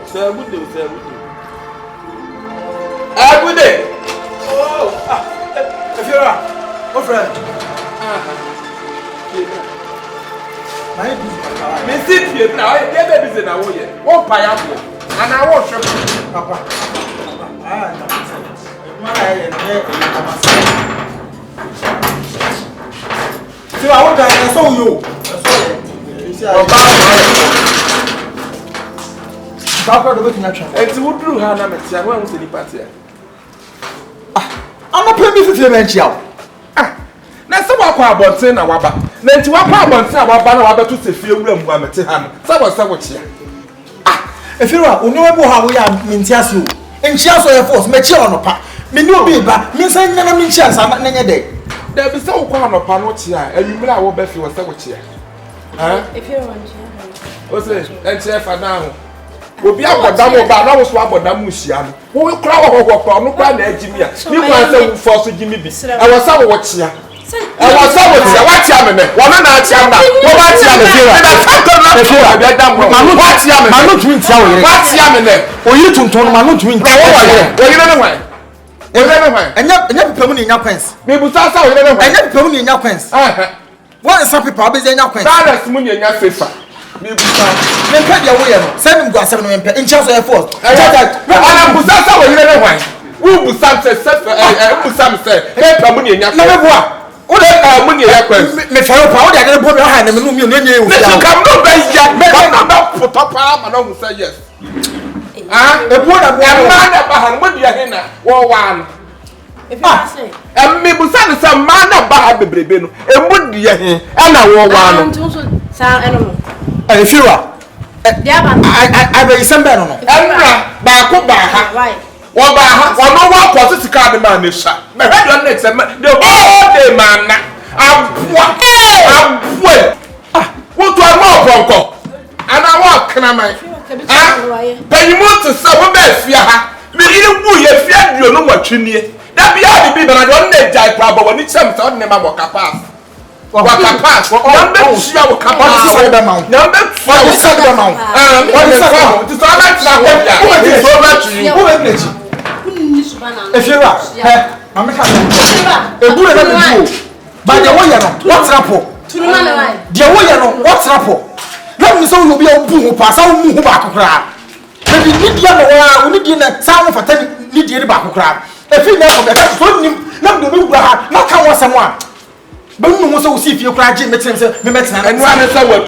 Say good day, say good day. Good day. Oh, if you're a friend. My business. Me sit here now. Get busy now. What pineapple? And I want shop. Papa. See, I want to saw you. Enti wo duru ha na metia wo anwo ni party I'm not paying me for mentia. Na se wakwa abonten na waba na enti wakwa abonten na waba na waba to se fie wura mu amete ha no se wo chia Efira oni we bo ha wo ya mentia se o enchia so ye force me chia onopa me ni obi ba me san nyana me chia sa na nye de da bi se wo kwa onopa no chia awimra wo ba fi wo se wo chia Efira wan chia o se enchia fa na ho obi abodam oba na wo so abodam muhia no wo kura wo no kura na agimi a ni kwa se wo force gimi bi e wo sa wo chia I was over here. What's your name? One and a chamber. What's your name? What's your name? Or you to turn my note to win. And never permanent in your pens. Maybe Sasa, and never permanent in your pens. What is some people are busy in your pens? That's money in your face. Maybe your way. Send them go 7 in charge of your force. I am Sasa, you know why? Who Sam says, Sam said, hey, money in your never. What are money? Me for power, I got a boy behind him. You come no best yet, but put up arm and I will say yes. A boy of man behind what you are here now. One. If I say, and maybe some man about the baby, and what do you hear? And I will one. Sound animal. And if you are, I will send better. And back up by right. One by no one was to call the man is shot. My head on next, the whole day, man. I'm what do I want, Bronco? And I walk, can I make? But you want to sell best, yeah. Me, you fear you know what you need. That be all the people, I don't need that problem when it's some sort of name of Capas. Waka pass. Number shia waka pass. Number what is the amount? What is the amount? It's all right now. What is over to you? Who is it? If you are, I'm a good at but the way what's up? The way what's up? Let me so you be a boom pass out move back cry. Maybe need the other we need the sound of a 10 need the back cry. If you never get him, not the new not come someone. But no one so see if you cry, Jim, and one is our